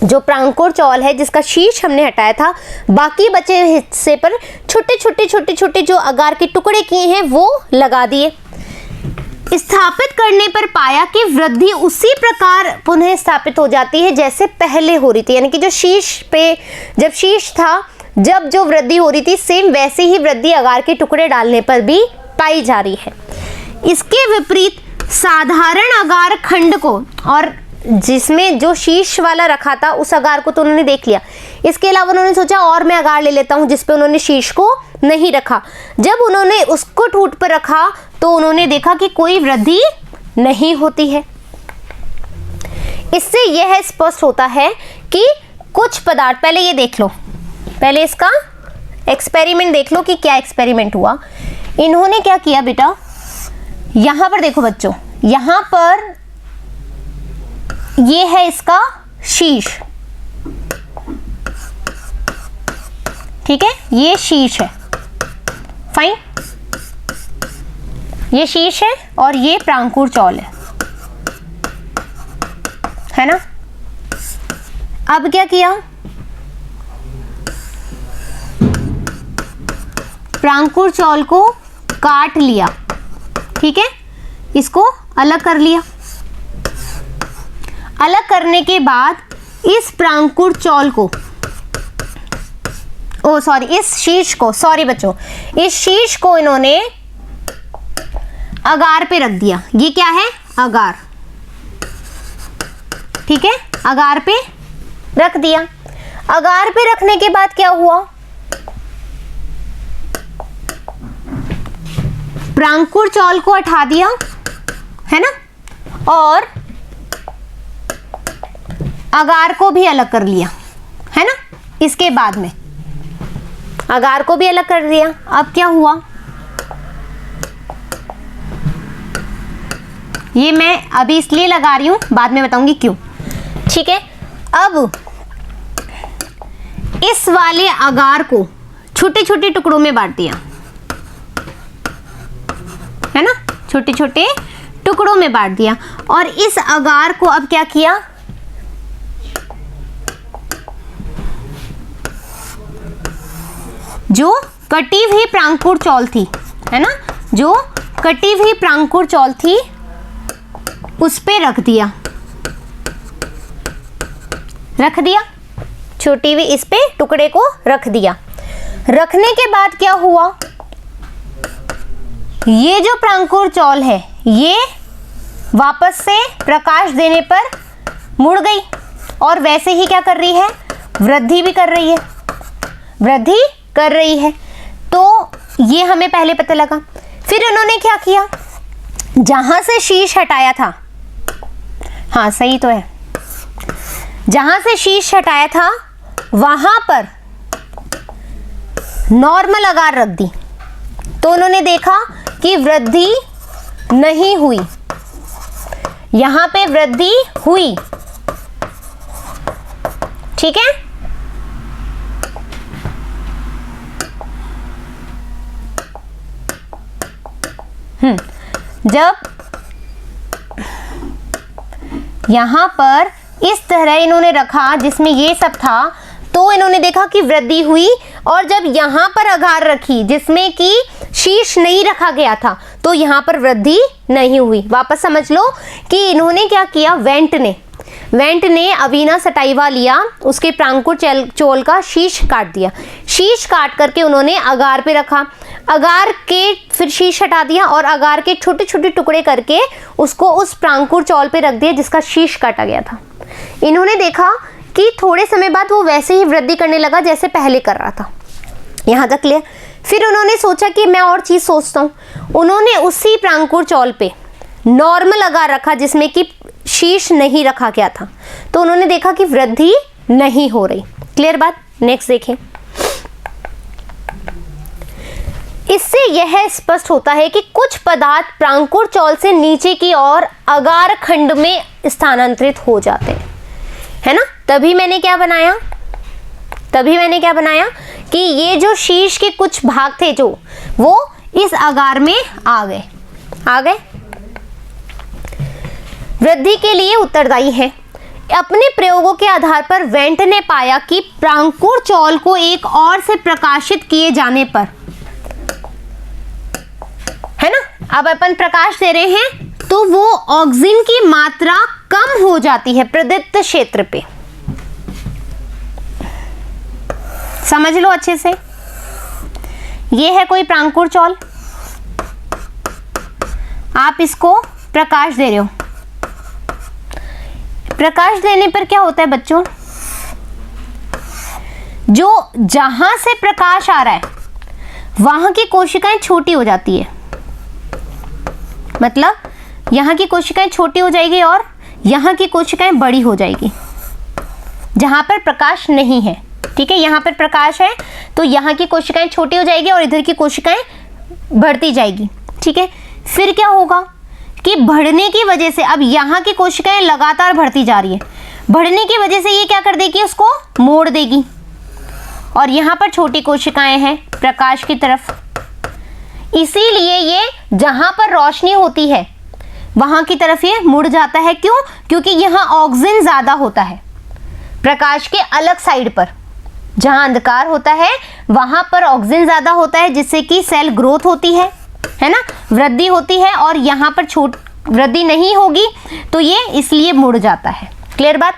जो प्रांकुर चौल है जिसका शीश हमने हटाया था, बाकी बचे हिस्से पर छोटे छोटे छोटे छोटे जो अगार के टुकड़े किए हैं वो लगा दिए। स्थापित करने पर पाया कि वृद्धि उसी प्रकार पुनः स्थापित हो जाती है जैसे पहले हो रही थी, यानी कि जो शीश पे जब शीश था, जब जो वृद्धि हो रही थी सेम वैसी ही वृद्धि अगार के टुकड़े डालने पर भी पाई जा रही है। इसके विपरीत साधारण अगार खंड को, और जिसमें जो शीश वाला रखा था उस अगार को तो उन्होंने देख लिया, इसके अलावा उन्होंने सोचा और मैं अगार ले लेता हूं जिसपे उन्होंने शीश को नहीं रखा। जब उन्होंने उसको ठूंठ पर रखा तो उन्होंने देखा कि कोई वृद्धि नहीं होती है। इससे यह स्पष्ट होता है कि कुछ पदार्थ, पहले ये देख लो, पहले इसका एक्सपेरिमेंट देख लो कि क्या एक्सपेरिमेंट हुआ। इन्होंने क्या किया बेटा, यहां पर देखो बच्चों, यहां पर ये है इसका शीश। ठीक है, ये शीश है, फाइन, ये शीश है और ये प्रांकुर चौल है ना। अब क्या किया, प्रांकुर चौल को काट लिया। ठीक है, इसको अलग कर लिया। अलग करने के बाद इस प्रांकुर चौल को, इस शीश को, बच्चों, इस शीश को इन्होंने अगार पे रख दिया। ये क्या है, अगार। ठीक है, अगार पे रख दिया। अगार पे रखने के बाद क्या हुआ, प्रांकुर चौल को हटा दिया है ना, और अगार को भी अलग कर लिया है ना। इसके बाद में अगार को भी अलग कर दिया। अब क्या हुआ, ये मैं अभी इसलिए लगा रही हूं, बाद में बताऊंगी क्यों। ठीक है, अब इस वाले अगार को छोटे छोटे टुकड़ों में बांट दिया है ना, छोटे छोटे टुकड़ों में बांट दिया। और इस अगार को अब क्या किया, जो कटी हुई प्रांकुर चौल थी है ना, जो कटी हुई प्रांकुर चौल थी उस पे रख दिया, छोटी हुई इस पे टुकड़े को रख दिया। रखने के बाद क्या हुआ, ये जो प्रांकुर चौल है ये वापस से प्रकाश देने पर मुड़ गई और वैसे ही क्या कर रही है, वृद्धि भी कर रही है, वृद्धि कर रही है। तो ये हमें पहले पता लगा। फिर उन्होंने क्या किया, जहां से शीश हटाया था, हाँ सही तो है, जहां से शीश हटाया था वहां पर नॉर्मल अगार रख दी। तो उन्होंने देखा कि वृद्धि नहीं हुई, यहां पे वृद्धि हुई। ठीक है, जब यहां पर इस तरह इन्होंने रखा जिसमें ये सब था, तो इन्होंने देखा कि वृद्धि हुई। और जब यहां पर अगार रखी जिसमें कि शीश नहीं रखा गया था तो यहाँ पर वृद्धि नहीं हुई। वापस समझ लो कि इन्होंने क्या किया, वेंट ने अवीना सटाइवा लिया, उसके प्रांकुर चोल का शीश काट दिया, शीश काट करके उन्होंने अगार पे रखा, अगार के फिर शीश हटा दिया और अगार के छोटे छोटे टुकड़े करके उसको उस प्रांकुर चौल पे रख दिया जिसका शीश काटा गया था। इन्होंने देखा कि थोड़े समय बाद वो वैसे ही वृद्धि करने लगा जैसे पहले कर रहा था। यहाँ तक क्लियर। फिर उन्होंने सोचा कि मैं और चीज़ सोचता हूँ, उन्होंने उसी प्रांकुर चौल पे नॉर्मल अगार रखा जिसमें कि शीश नहीं रखा गया था, तो उन्होंने देखा कि वृद्धि नहीं हो रही। क्लियर बात। नेक्स्ट देखें। इससे यह स्पष्ट होता है कि कुछ पदार्थ प्रांकुर चौल से नीचे की ओर अगार खंड में स्थानांतरित हो जाते हैं, है ना। तभी मैंने क्या बनाया कि ये जो शीश के कुछ भाग थे जो वो इस अगार में आ गए। वृद्धि के लिए उत्तरदायी है। अपने प्रयोगों के आधार पर वेंट ने पाया कि प्रांकुर चौल को एक और से प्रकाशित किए जाने पर, है ना, अब अपन प्रकाश दे रहे हैं तो वो ऑक्सीजन की मात्रा कम हो जाती है प्रदत्त क्षेत्र पे। समझ लो अच्छे से। ये है कोई प्रांकुर चौल, आप इसको प्रकाश दे रहे हो। प्रकाश देने पर क्या होता है बच्चों, जो जहां से प्रकाश आ रहा है वहां की कोशिकाएं छोटी हो जाती है, मतलब यहाँ की कोशिकाएं छोटी हो जाएगी और यहाँ की कोशिकाएं बड़ी हो जाएगी जहाँ पर प्रकाश नहीं है। ठीक है, यहाँ पर प्रकाश है तो यहाँ की कोशिकाएं छोटी हो जाएगी और इधर की कोशिकाएं बढ़ती जाएगी। ठीक है, फिर क्या होगा कि बढ़ने की वजह से अब यहाँ की कोशिकाएं लगातार बढ़ती जा रही है, बढ़ने की वजह से ये क्या कर देगी, उसको मोड़ देगी और यहाँ पर छोटी कोशिकाएं हैं प्रकाश की तरफ। इसीलिए ये जहां पर रोशनी होती है वहां की तरफ ये मुड़ जाता है। क्यों? क्योंकि यहाँ ऑक्सीजन ज्यादा होता है प्रकाश के अलग साइड पर। जहां अंधकार होता है वहां पर ऑक्सीजन ज्यादा होता है जिससे कि सेल ग्रोथ होती है ना, वृद्धि होती है, और यहाँ पर वृद्धि नहीं होगी तो ये इसलिए मुड़ जाता है। क्लियर बात।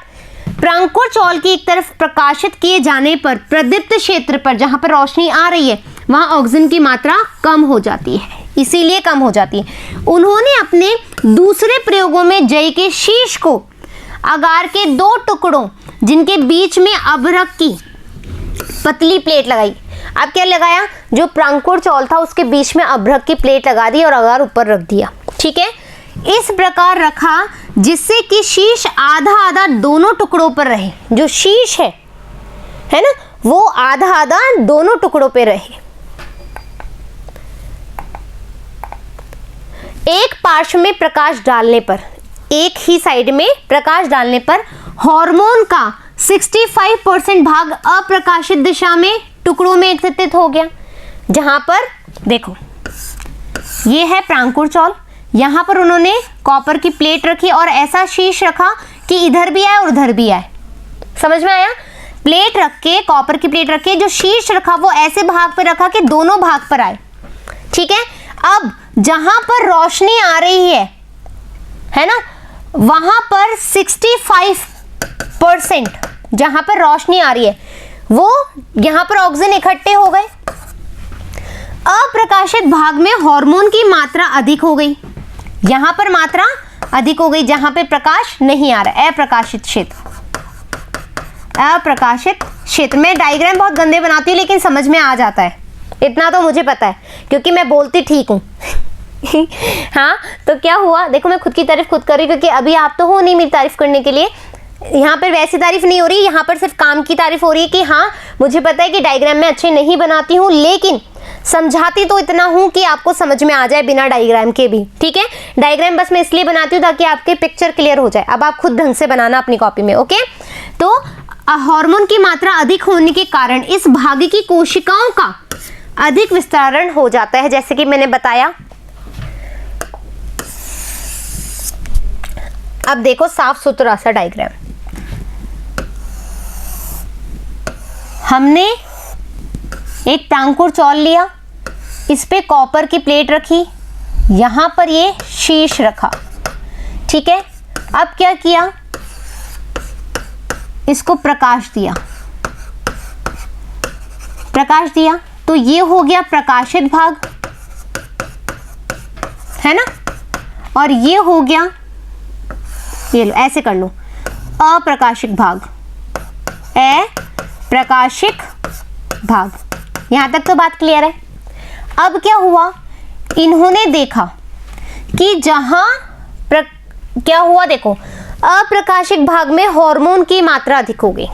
प्रांकुर चौल की एक तरफ प्रकाशित किए जाने पर प्रदीप्त क्षेत्र पर जहां पर रोशनी आ रही है वहां ऑक्सीजन की मात्रा कम हो जाती है, इसीलिए कम हो जाती है। उन्होंने अपने दूसरे प्रयोगों में जय के शीश को अगार के दो टुकड़ों जिनके बीच में अभ्रक की पतली प्लेट लगाई। अब क्या लगाया, जो प्रांकुर चौल था उसके बीच में अभ्रक की प्लेट लगा दी और अगार ऊपर रख दिया। ठीक है, इस प्रकार रखा जिससे कि शीश आधा आधा दोनों टुकड़ों पर रहे। जो शीश है ना, वो आधा आधा दोनों टुकड़ों पे रहे। एक पार्श्व में प्रकाश डालने पर, एक ही साइड में प्रकाश डालने पर हार्मोन का 65% भाग अप्रकाशित दिशा में टुकड़ों में एकत्रित हो गया। जहां पर देखो ये है प्रांकुर चौल, यहां पर उन्होंने कॉपर की प्लेट रखी और ऐसा शीश रखा कि इधर भी आए और उधर भी आए। समझ में आया? प्लेट रख के, कॉपर की प्लेट रख के जो शीश रखा वो ऐसे भाग पे रखा कि दोनों भाग पर आए। ठीक है, अब जहां पर रोशनी आ रही है ना, वहां पर 65% जहां पर रोशनी आ रही है वो यहां पर ऑक्सीजन इकट्ठे हो गए। अप्रकाशित भाग में हार्मोन की मात्रा अधिक हो गई, यहां पर मात्रा अधिक हो गई जहां पे प्रकाश नहीं आ रहा है। अप्रकाशित क्षेत्र में डायग्राम बहुत गंदे बनाती हूँ लेकिन समझ में आ जाता है, इतना तो मुझे पता है क्योंकि मैं बोलती ठीक हूँ। हाँ, तो क्या हुआ, देखो मैं खुद की तारीफ खुद कर रही हूँ क्योंकि अभी आप तो हो नहीं मेरी तारीफ करने के लिए। यहाँ पर वैसी तारीफ नहीं हो रही, यहाँ पर सिर्फ काम की तारीफ हो रही है कि हाँ मुझे पता है कि डायग्राम में अच्छे नहीं बनाती हूँ लेकिन समझाती तो इतना हूँ कि आपको समझ में आ जाए बिना डायग्राम के भी। ठीक है, डायग्राम बस मैं इसलिए बनाती हूँ ताकि आपके पिक्चर क्लियर हो जाए। अब आप खुद ढंग से बनाना अपनी कॉपी में। ओके, तो हार्मोन की मात्रा अधिक होने के कारण इस भाग की कोशिकाओं का अधिक विस्तारण हो जाता है, जैसे कि मैंने बताया। अब देखो साफ सुथरा सा डायग्राम, हमने एक प्रांकुर चौल लिया, इस पे कॉपर की प्लेट रखी, यहाँ पर ये शीश रखा, ठीक है। अब क्या किया, इसको प्रकाश दिया, प्रकाश दिया तो ये हो गया प्रकाशित भाग, है ना। और ये हो गया, ये लो ऐसे कर लो, अप्रकाशित भाग, अप्रकाशित भाग। यहां तक तो बात क्लियर है। अब क्या हुआ, इन्होंने देखा कि जहां क्या हुआ, देखो अप्रकाशित भाग में हार्मोन की मात्रा अधिक हो गई,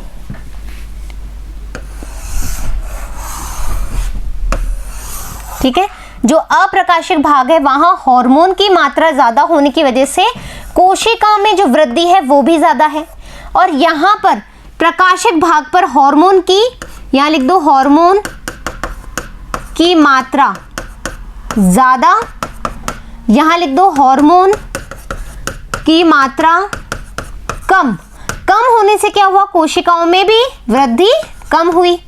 ठीक है। जो अप्रकाशित भाग है वहां हार्मोन की मात्रा ज्यादा होने की वजह से कोशिका में जो वृद्धि है वो भी ज्यादा है। और यहां पर प्रकाशित भाग पर हार्मोन की, यहां लिख दो हार्मोन की मात्रा ज्यादा, यहां लिख दो हार्मोन की मात्रा कम। कम होने से क्या हुआ, कोशिकाओं में भी वृद्धि कम हुई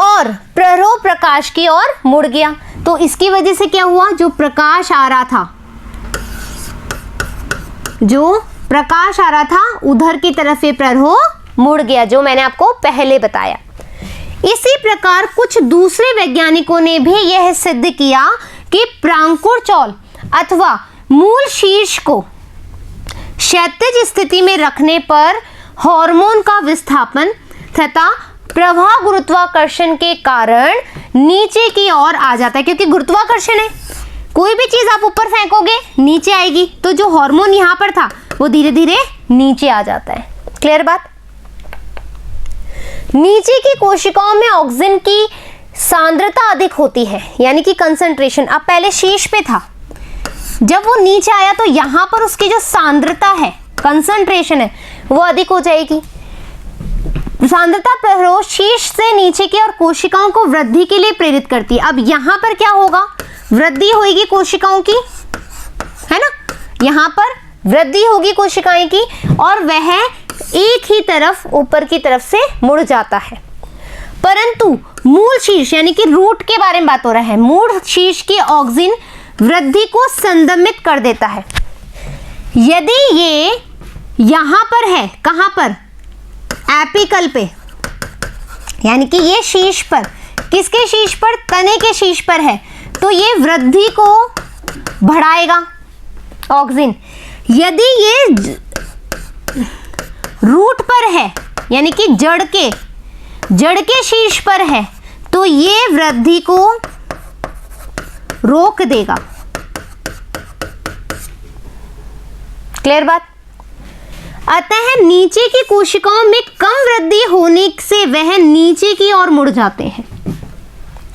और प्ररोह प्रकाश की ओर मुड़ गया। तो इसकी वजह से क्या हुआ, जो प्रकाश आ रहा था, जो प्रकाश आ रहा था उधर की तरफ ये प्ररोह मुड़ गया, जो मैंने आपको पहले बताया। इसी प्रकार कुछ दूसरे वैज्ञानिकों ने भी यह सिद्ध किया कि प्रांकुर चौल अथवा मूल शीर्ष को क्षैतिज स्थिति में रखने पर हार्मोन का विस्थापन तथा प्रवाह गुरुत्वाकर्षण के कारण नीचे की ओर आ जाता है, क्योंकि गुरुत्वाकर्षण है, कोई भी चीज आप ऊपर फेंकोगे नीचे आएगी, तो जो हार्मोन यहां पर था वो धीरे धीरे नीचे आ जाता है। क्लियर बात। नीचे की कोशिकाओं में ऑक्सीजन की सांद्रता अधिक होती है, यानी कि कंसंट्रेशन। अब पहले शीर्ष पे था, जब वो नीचे आया तो यहां पर उसकी जो सांद्रता है, कंसंट्रेशन है, वो अधिक हो जाएगी। सांद्रता प्ररोह शीर्ष से नीचे की और कोशिकाओं को वृद्धि के लिए प्रेरित करती है। अब यहां पर क्या होगा, वृद्धि होगी कोशिकाओं की, है ना। यहां पर वृद्धि होगी कोशिकाएं की और वह एक ही तरफ ऊपर की तरफ से मुड़ जाता है। परंतु मूल शीर्ष यानी कि रूट के बारे में बात हो रहा है, मूल शीर्ष की ऑक्सीजन वृद्धि को संदमित कर देता है। यदि ये यहां पर है, कहां पर, एपिकल पे, यानी कि ये शीर्ष पर, किसके शीर्ष पर, तने के शीर्ष पर है, तो ये वृद्धि को बढ़ाएगा ऑक्सीजन। यदि ये रूट पर है, यानी कि जड़ के शीर्ष पर है, तो ये वृद्धि को रोक देगा। क्लियर बात। अतः नीचे की कोशिकाओं में कम वृद्धि होने से वह नीचे की ओर मुड़ जाते हैं,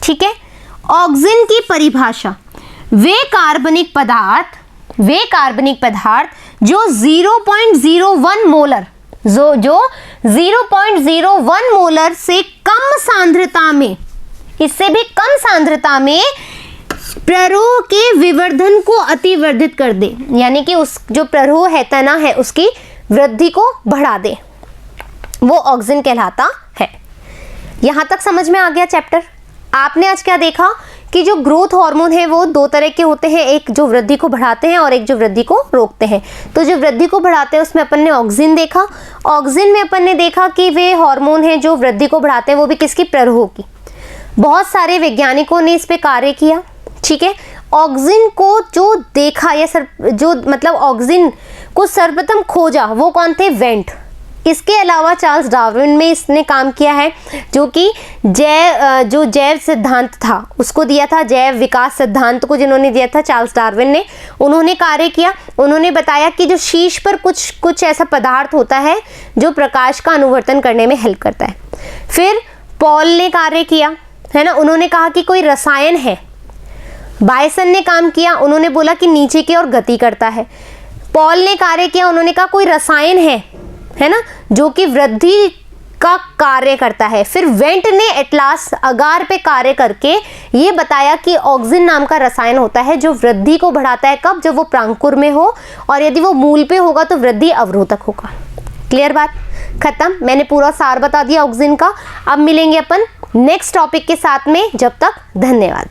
ठीक है। ऑक्सीजन की परिभाषा, वे कार्बनिक पदार्थ जो 0.01 मोलर, जो 0.01 मोलर से कम सांद्रता में, इससे भी कम सांद्रता में प्ररोह के विवर्धन को अतिवर्धित कर दे, यानी कि उस जो प्ररोह है, तना है, उसकी वृद्धि को बढ़ा दे, वो ऑक्सीजन कहलाता है। यहां तक समझ में आ गया चैप्टर। आपने आज क्या देखा कि जो ग्रोथ हार्मोन है वो दो तरह के होते हैं, एक जो वृद्धि को बढ़ाते हैं और एक जो वृद्धि को रोकते हैं। तो जो वृद्धि को बढ़ाते हैं उसमें अपन ने ऑक्सीजन देखा, ऑक्सीजन में अपन ने देखा कि वे हार्मोन हैं जो वृद्धि को बढ़ाते हैं, वो भी किसकी, प्ररोह की। बहुत सारे वैज्ञानिकों ने इस पे कार्य किया, ठीक है। ऑक्सीजन को जो देखा या जो मतलब ऑक्सीजन को सर्वप्रथम खोजा वो कौन थे, वेंट। इसके अलावा चार्ल्स डार्विन में इसने काम किया है, जो कि जैव सिद्धांत था उसको दिया था, जैव विकास सिद्धांत को जिन्होंने दिया था चार्ल्स डार्विन ने, उन्होंने कार्य किया। उन्होंने बताया कि जो शीर्ष पर कुछ ऐसा पदार्थ होता है जो प्रकाश का अनुवर्तन करने में हेल्प करता है। फिर पॉल ने कार्य किया, है ना, उन्होंने कहा कि कोई रसायन है। बायसन ने काम किया, उन्होंने बोला कि नीचे की ओर गति करता है। पॉल ने कार्य किया, उन्होंने कहा कोई रसायन है ना, जो कि वृद्धि का कार्य करता है। फिर वेंट ने एटलास अगार पे कार्य करके ये बताया कि ऑक्सीजन नाम का रसायन होता है जो वृद्धि को बढ़ाता है। कब, जब वो प्रांकुर में हो, और यदि वो मूल पे होगा तो वृद्धि अवरोधक होगा। क्लियर बात, खत्म। मैंने पूरा सार बता दिया ऑक्सीजन का। अब मिलेंगे अपन नेक्स्ट टॉपिक के साथ में। जब तक धन्यवाद।